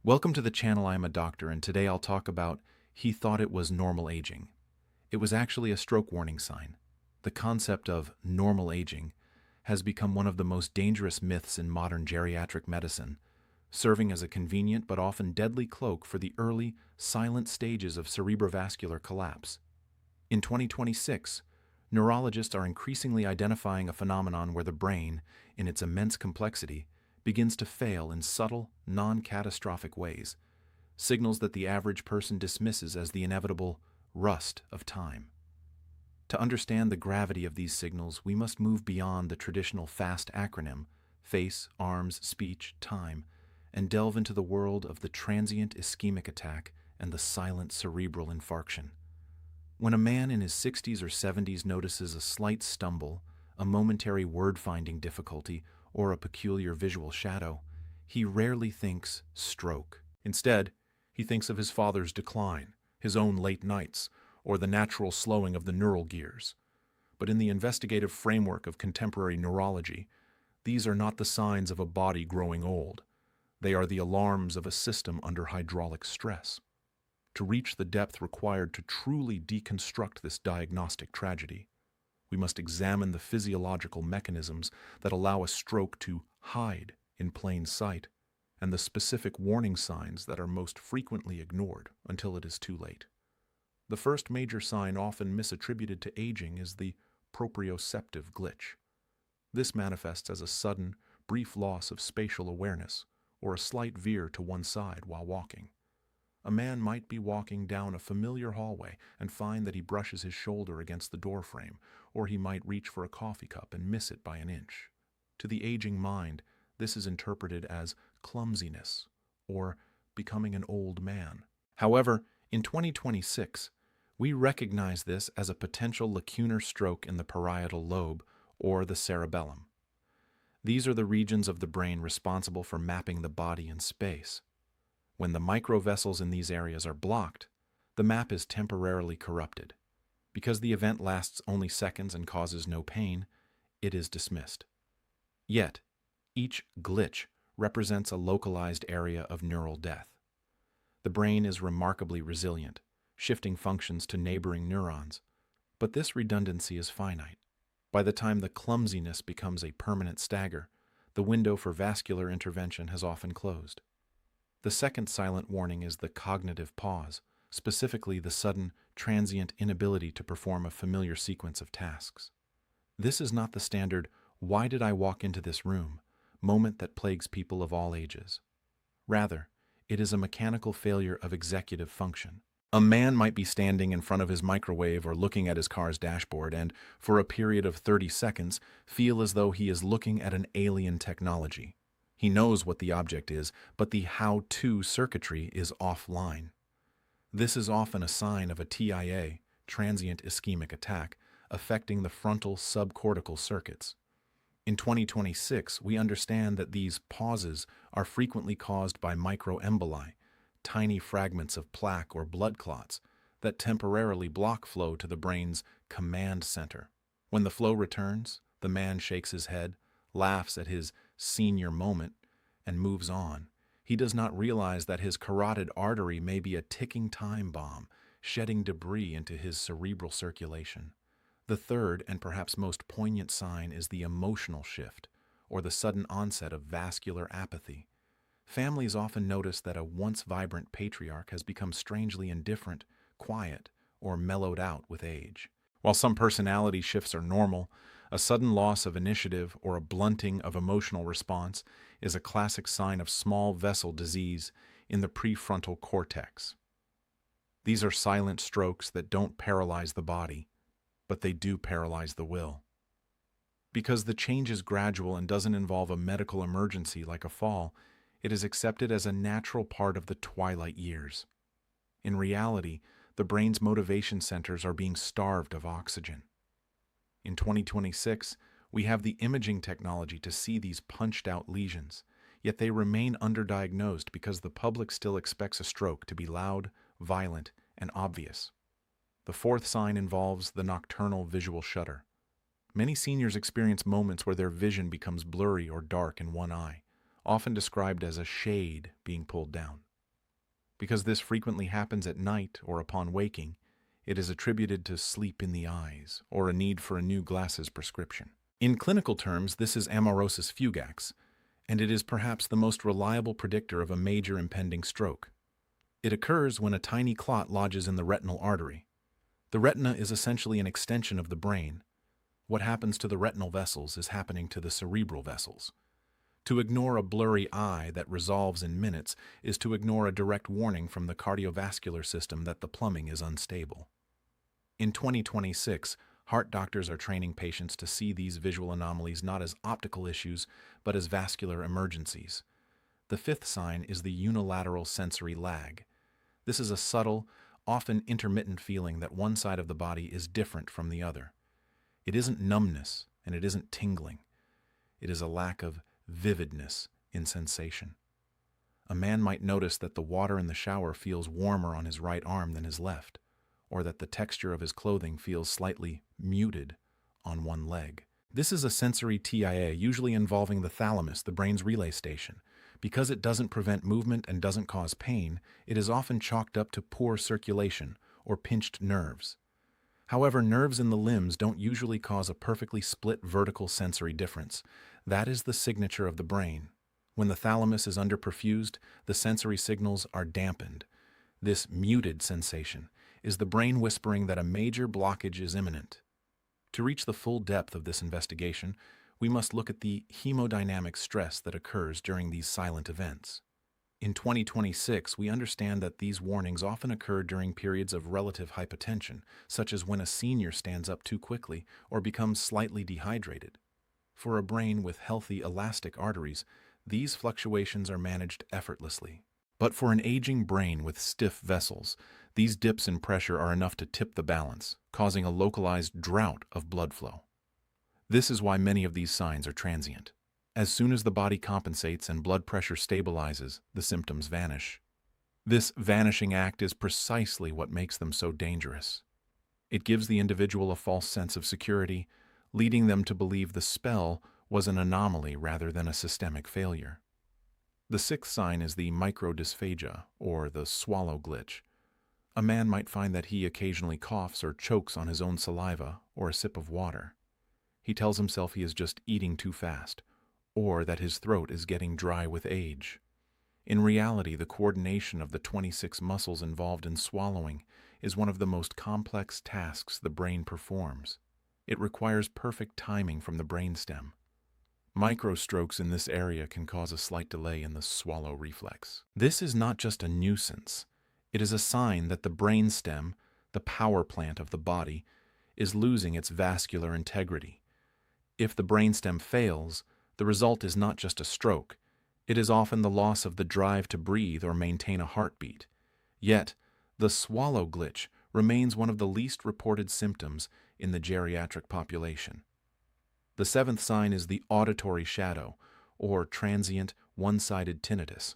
Welcome to the channel. I am a doctor, and today I'll talk about he thought it was normal aging. It was actually a stroke warning sign. The concept of normal aging has become one of the most dangerous myths in modern geriatric medicine, serving as a convenient but often deadly cloak for the early, silent stages of cerebrovascular collapse. In 2026, neurologists are increasingly identifying a phenomenon where the brain, in its immense complexity, begins to fail in subtle, non-catastrophic ways, signals that the average person dismisses as the inevitable rust of time. To understand the gravity of these signals, we must move beyond the traditional FAST acronym, face, arms, speech, time, and delve into the world of the transient ischemic attack and the silent cerebral infarction. When a man in his 60s or 70s notices a slight stumble, a momentary word-finding difficulty, or a peculiar visual shadow, he rarely thinks stroke. Instead, he thinks of his father's decline, his own late nights, or the natural slowing of the neural gears. But in the investigative framework of contemporary neurology, these are not the signs of a body growing old. They are the alarms of a system under hydraulic stress. To reach the depth required to truly deconstruct this diagnostic tragedy, we must examine the physiological mechanisms that allow a stroke to hide in plain sight, and the specific warning signs that are most frequently ignored until it is too late. The first major sign often misattributed to aging is the proprioceptive glitch. This manifests as a sudden, brief loss of spatial awareness or a slight veer to one side while walking. A man might be walking down a familiar hallway and find that he brushes his shoulder against the doorframe, or he might reach for a coffee cup and miss it by an inch. To the aging mind, this is interpreted as clumsiness or becoming an old man. However, in 2026, we recognize this as a potential lacunar stroke in the parietal lobe or the cerebellum. These are the regions of the brain responsible for mapping the body in space. When the microvessels in these areas are blocked, the map is temporarily corrupted. Because the event lasts only seconds and causes no pain, it is dismissed. Yet, each glitch represents a localized area of neural death. The brain is remarkably resilient, shifting functions to neighboring neurons, but this redundancy is finite. By the time the clumsiness becomes a permanent stagger, the window for vascular intervention has often closed. The second silent warning is the cognitive pause, specifically the sudden, transient inability to perform a familiar sequence of tasks. This is not the standard, "why did I walk into this room?" moment that plagues people of all ages. Rather, it is a mechanical failure of executive function. A man might be standing in front of his microwave or looking at his car's dashboard and, for a period of 30 seconds, feel as though he is looking at an alien technology. He knows what the object is, but the how-to circuitry is offline. This is often a sign of a TIA, transient ischemic attack, affecting the frontal subcortical circuits. In 2026, we understand that these pauses are frequently caused by microemboli, tiny fragments of plaque or blood clots that temporarily block flow to the brain's command center. When the flow returns, the man shakes his head, laughs at his senior moment, and moves on. He does not realize that his carotid artery may be a ticking time bomb, shedding debris into his cerebral circulation. The third and perhaps most poignant sign is the emotional shift, or the sudden onset of vascular apathy. Families often notice that a once vibrant patriarch has become strangely indifferent, quiet, or mellowed out with age. While some personality shifts are normal, a sudden loss of initiative or a blunting of emotional response is a classic sign of small vessel disease in the prefrontal cortex. These are silent strokes that don't paralyze the body, but they do paralyze the will. Because the change is gradual and doesn't involve a medical emergency like a fall, it is accepted as a natural part of the twilight years. In reality, the brain's motivation centers are being starved of oxygen. In 2026, we have the imaging technology to see these punched-out lesions, yet they remain underdiagnosed because the public still expects a stroke to be loud, violent, and obvious. The fourth sign involves the nocturnal visual shudder. Many seniors experience moments where their vision becomes blurry or dark in one eye, often described as a shade being pulled down. Because this frequently happens at night or upon waking, it is attributed to sleep in the eyes or a need for a new glasses prescription. In clinical terms, this is amaurosis fugax, and it is perhaps the most reliable predictor of a major impending stroke. It occurs when a tiny clot lodges in the retinal artery. The retina is essentially an extension of the brain. What happens to the retinal vessels is happening to the cerebral vessels. To ignore a blurry eye that resolves in minutes is to ignore a direct warning from the cardiovascular system that the plumbing is unstable. In 2026, heart doctors are training patients to see these visual anomalies not as optical issues, but as vascular emergencies. The fifth sign is the unilateral sensory lag. This is a subtle, often intermittent feeling that one side of the body is different from the other. It isn't numbness, and it isn't tingling. It is a lack of vividness in sensation. A man might notice that the water in the shower feels warmer on his right arm than his left, or that the texture of his clothing feels slightly muted on one leg. This is a sensory TIA, usually involving the thalamus, the brain's relay station. Because it doesn't prevent movement and doesn't cause pain, it is often chalked up to poor circulation or pinched nerves. However, nerves in the limbs don't usually cause a perfectly split vertical sensory difference. That is the signature of the brain. When the thalamus is underperfused, the sensory signals are dampened. This muted sensation is the brain whispering that a major blockage is imminent. To reach the full depth of this investigation, we must look at the hemodynamic stress that occurs during these silent events. In 2026, we understand that these warnings often occur during periods of relative hypotension, such as when a senior stands up too quickly or becomes slightly dehydrated. For a brain with healthy elastic arteries, these fluctuations are managed effortlessly. But for an aging brain with stiff vessels, these dips in pressure are enough to tip the balance, causing a localized drought of blood flow. This is why many of these signs are transient. As soon as the body compensates and blood pressure stabilizes, the symptoms vanish. This vanishing act is precisely what makes them so dangerous. It gives the individual a false sense of security, leading them to believe the spell was an anomaly rather than a systemic failure. The sixth sign is the microdysphagia, or the swallow glitch. A man might find that he occasionally coughs or chokes on his own saliva or a sip of water. He tells himself he is just eating too fast, or that his throat is getting dry with age. In reality, the coordination of the 26 muscles involved in swallowing is one of the most complex tasks the brain performs. It requires perfect timing from the brainstem. Microstrokes in this area can cause a slight delay in the swallow reflex. This is not just a nuisance. It is a sign that the brainstem, the power plant of the body, is losing its vascular integrity. If the brainstem fails, the result is not just a stroke. It is often the loss of the drive to breathe or maintain a heartbeat. Yet, the swallow glitch remains one of the least reported symptoms in the geriatric population. The seventh sign is the auditory shadow, or transient, one-sided tinnitus.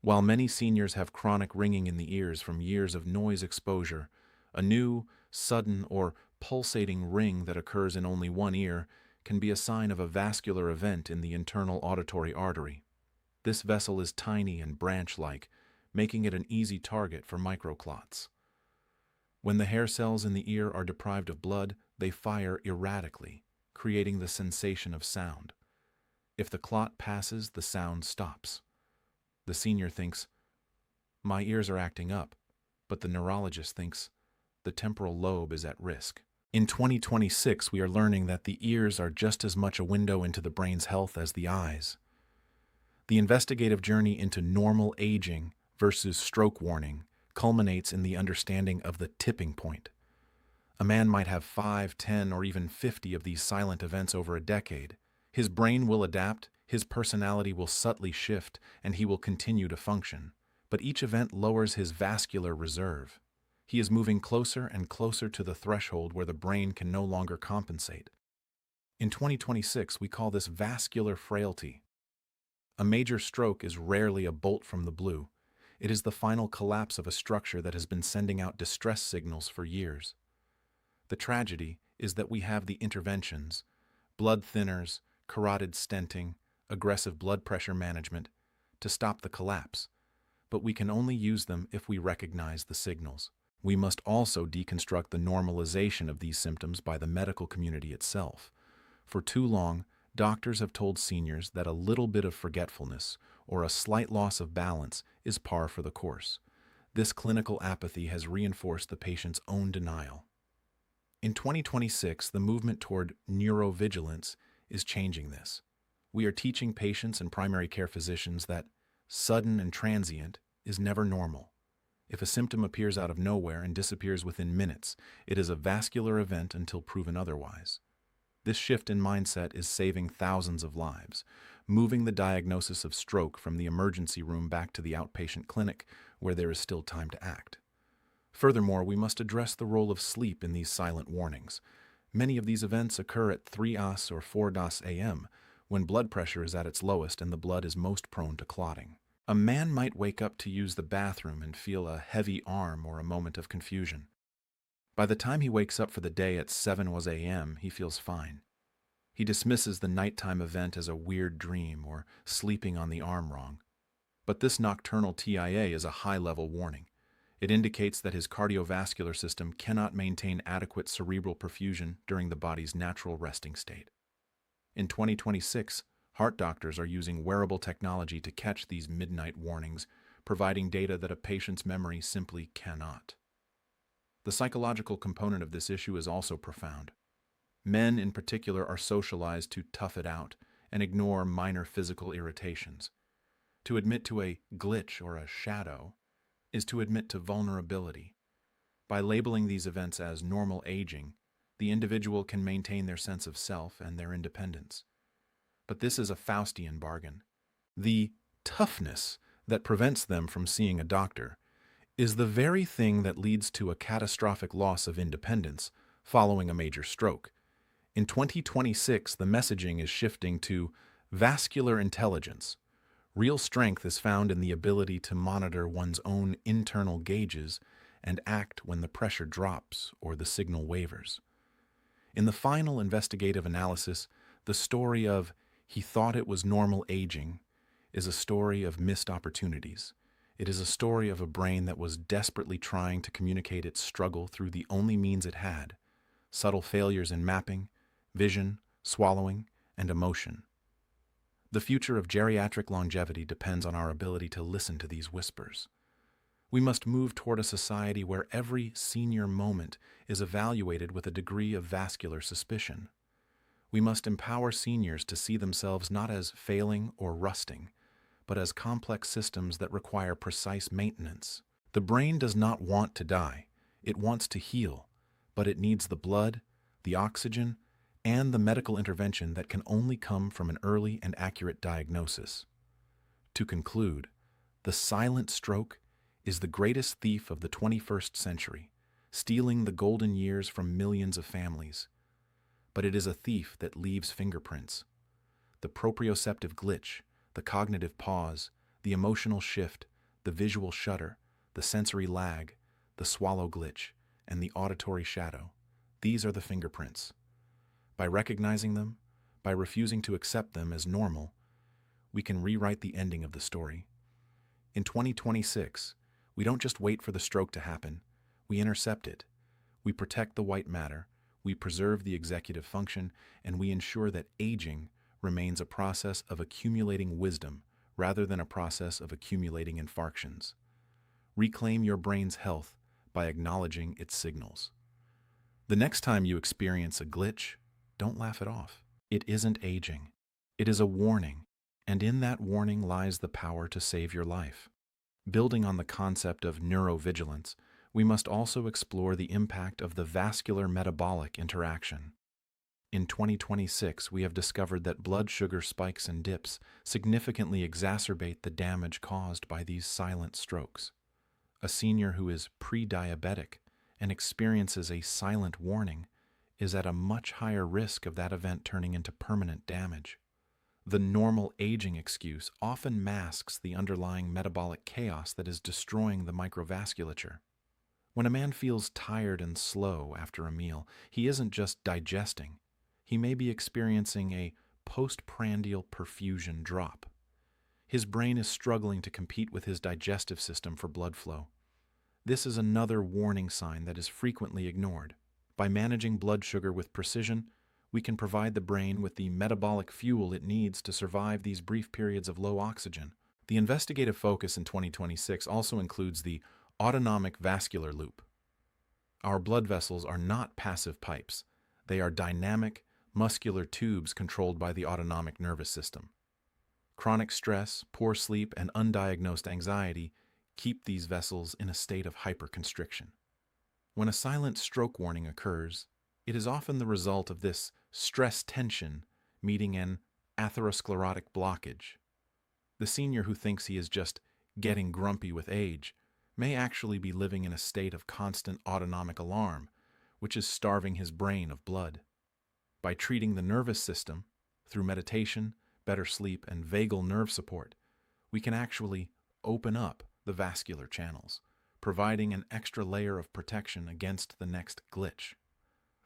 While many seniors have chronic ringing in the ears from years of noise exposure, a new, sudden, or pulsating ring that occurs in only one ear can be a sign of a vascular event in the internal auditory artery. This vessel is tiny and branch-like, making it an easy target for microclots. When the hair cells in the ear are deprived of blood, they fire erratically, creating the sensation of sound. If the clot passes, the sound stops. The senior thinks, "My ears are acting up," but the neurologist thinks, "The temporal lobe is at risk." In 2026, we are learning that the ears are just as much a window into the brain's health as the eyes. The investigative journey into normal aging versus stroke warning culminates in the understanding of the tipping point. A man might have 5, 10, or even 50 of these silent events over a decade. His brain will adapt, his personality will subtly shift, and he will continue to function. But each event lowers his vascular reserve. He is moving closer and closer to the threshold where the brain can no longer compensate. In 2026, we call this vascular frailty. A major stroke is rarely a bolt from the blue. It is the final collapse of a structure that has been sending out distress signals for years. The tragedy is that we have the interventions, blood thinners, carotid stenting, aggressive blood pressure management, to stop the collapse. but we can only use them if we recognize the signals. We must also deconstruct the normalization of these symptoms by the medical community itself. For too long, doctors have told seniors that a little bit of forgetfulness or a slight loss of balance is par for the course. This clinical apathy has reinforced the patient's own denial. In 2026, the movement toward neurovigilance is changing this. We are teaching patients and primary care physicians that sudden and transient is never normal. If a symptom appears out of nowhere and disappears within minutes, it is a vascular event until proven otherwise. This shift in mindset is saving thousands of lives, moving the diagnosis of stroke from the emergency room back to the outpatient clinic where there is still time to act. Furthermore, we must address the role of sleep in these silent warnings. Many of these events occur at 3 AS or 4 DAS AM, when blood pressure is at its lowest and the blood is most prone to clotting. A man might wake up to use the bathroom and feel a heavy arm or a moment of confusion. By the time he wakes up for the day at 7 AM, he feels fine. He dismisses the nighttime event as a weird dream or sleeping on the arm wrong. But this nocturnal TIA is a high-level warning. It indicates that his cardiovascular system cannot maintain adequate cerebral perfusion during the body's natural resting state. In 2026, heart doctors are using wearable technology to catch these midnight warnings, providing data that a patient's memory simply cannot. The psychological component of this issue is also profound. Men in particular are socialized to tough it out and ignore minor physical irritations. To admit to a glitch or a shadow is to admit to vulnerability. By labeling these events as normal aging, the individual can maintain their sense of self and their independence. But this is a Faustian bargain. The toughness that prevents them from seeing a doctor is the very thing that leads to a catastrophic loss of independence following a major stroke. In 2026, the messaging is shifting to vascular intelligence. Real strength is found in the ability to monitor one's own internal gauges and act when the pressure drops or the signal wavers. In the final investigative analysis, the story of "he thought it was normal aging" is a story of missed opportunities. It is a story of a brain that was desperately trying to communicate its struggle through the only means it had: subtle failures in mapping, vision, swallowing, and emotion. The future of geriatric longevity depends on our ability to listen to these whispers. We must move toward a society where every senior moment is evaluated with a degree of vascular suspicion. We must empower seniors to see themselves not as failing or rusting, but as complex systems that require precise maintenance. The brain does not want to die. It wants to heal, but it needs the blood, the oxygen, and the medical intervention that can only come from an early and accurate diagnosis. To conclude, the silent stroke is the greatest thief of the 21st century, stealing the golden years from millions of families. But it is a thief that leaves fingerprints. The proprioceptive glitch, the cognitive pause, the emotional shift, the visual shudder, the sensory lag, the swallow glitch, and the auditory shadow. These are the fingerprints. By recognizing them, by refusing to accept them as normal, we can rewrite the ending of the story. In 2026, we don't just wait for the stroke to happen, we intercept it. We protect the white matter, we preserve the executive function, and we ensure that aging remains a process of accumulating wisdom rather than a process of accumulating infarctions. Reclaim your brain's health by acknowledging its signals. The next time you experience a glitch, don't laugh it off. It isn't aging. It is a warning, and in that warning lies the power to save your life. Building on the concept of neurovigilance, we must also explore the impact of the vascular-metabolic interaction. In 2026, we have discovered that blood sugar spikes and dips significantly exacerbate the damage caused by these silent strokes. A senior who is pre-diabetic and experiences a silent warning is at a much higher risk of that event turning into permanent damage. The normal aging excuse often masks the underlying metabolic chaos that is destroying the microvasculature. When a man feels tired and slow after a meal, he isn't just digesting. He may be experiencing a postprandial perfusion drop. His brain is struggling to compete with his digestive system for blood flow. This is another warning sign that is frequently ignored. By managing blood sugar with precision, we can provide the brain with the metabolic fuel it needs to survive these brief periods of low oxygen. The investigative focus in 2026 also includes the autonomic vascular loop. Our blood vessels are not passive pipes. They are dynamic, muscular tubes controlled by the autonomic nervous system. Chronic stress, poor sleep, and undiagnosed anxiety keep these vessels in a state of hyperconstriction. When a silent stroke warning occurs, it is often the result of this stress tension meeting an atherosclerotic blockage. The senior who thinks he is just getting grumpy with age may actually be living in a state of constant autonomic alarm, which is starving his brain of blood. By treating the nervous system through meditation, better sleep, and vagal nerve support, we can actually open up the vascular channels, providing an extra layer of protection against the next glitch.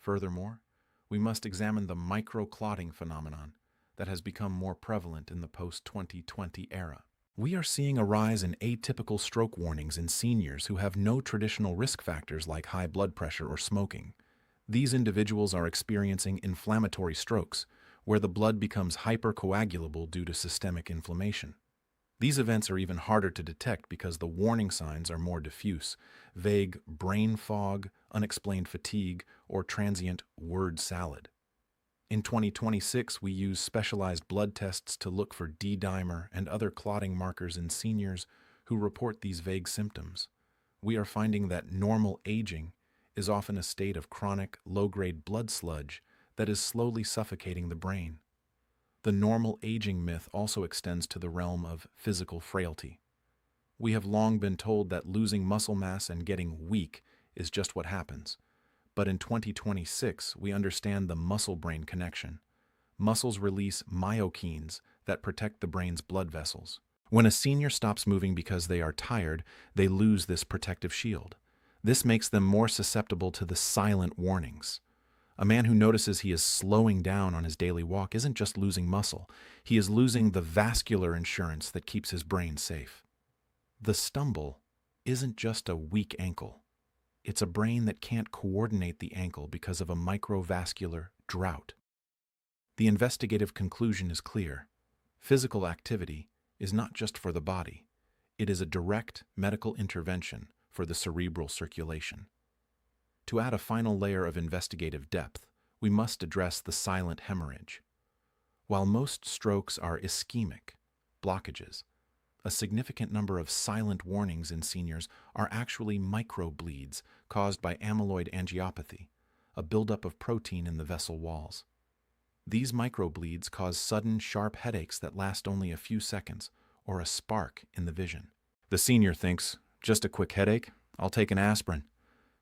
Furthermore, we must examine the microclotting phenomenon that has become more prevalent in the post-2020 era. We are seeing a rise in atypical stroke warnings in seniors who have no traditional risk factors like high blood pressure or smoking. These individuals are experiencing inflammatory strokes, where the blood becomes hypercoagulable due to systemic inflammation. These events are even harder to detect because the warning signs are more diffuse: vague brain fog, unexplained fatigue, or transient word salad. In 2026, we use specialized blood tests to look for D-dimer and other clotting markers in seniors who report these vague symptoms. We are finding that normal aging is often a state of chronic, low-grade blood sludge that is slowly suffocating the brain. The normal aging myth also extends to the realm of physical frailty. We have long been told that losing muscle mass and getting weak is just what happens. But in 2026, we understand the muscle-brain connection. Muscles release myokines that protect the brain's blood vessels. When a senior stops moving because they are tired, they lose this protective shield. This makes them more susceptible to the silent warnings. A man who notices he is slowing down on his daily walk isn't just losing muscle. He is losing the vascular insurance that keeps his brain safe. The stumble isn't just a weak ankle. It's a brain that can't coordinate the ankle because of a microvascular drought. The investigative conclusion is clear. Physical activity is not just for the body. It is a direct medical intervention for the cerebral circulation. To add a final layer of investigative depth, we must address the silent hemorrhage. While most strokes are ischemic, blockages, a significant number of silent warnings in seniors are actually microbleeds caused by amyloid angiopathy, a buildup of protein in the vessel walls. These microbleeds cause sudden, sharp headaches that last only a few seconds, or a spark in the vision. The senior thinks, just a quick headache, I'll take an aspirin.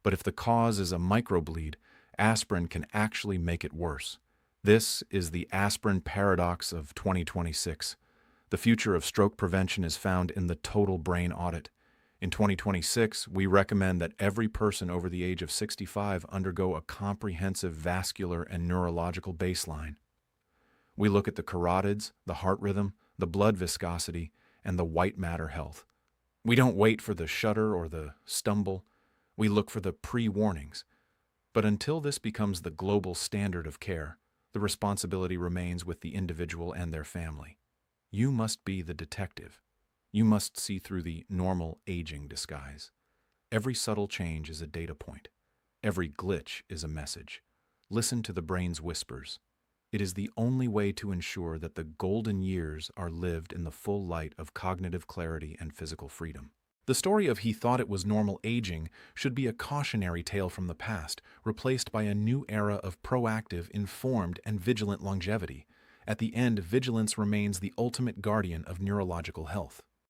But if the cause is a microbleed, aspirin can actually make it worse. This is the aspirin paradox of 2026. The future of stroke prevention is found in the total brain audit. In 2026, we recommend that every person over the age of 65 undergo a comprehensive vascular and neurological baseline. We look at the carotids, the heart rhythm, the blood viscosity, and the white matter health. We don't wait for the shudder or the stumble. We look for the pre-warnings. But until this becomes the global standard of care, the responsibility remains with the individual and their family. You must be the detective. You must see through the normal aging disguise. Every subtle change is a data point. Every glitch is a message. Listen to the brain's whispers. It is the only way to ensure that the golden years are lived in the full light of cognitive clarity and physical freedom. The story of he thought it was normal aging should be a cautionary tale from the past, replaced by a new era of proactive, informed, and vigilant longevity. At the end, vigilance remains the ultimate guardian of neurological health.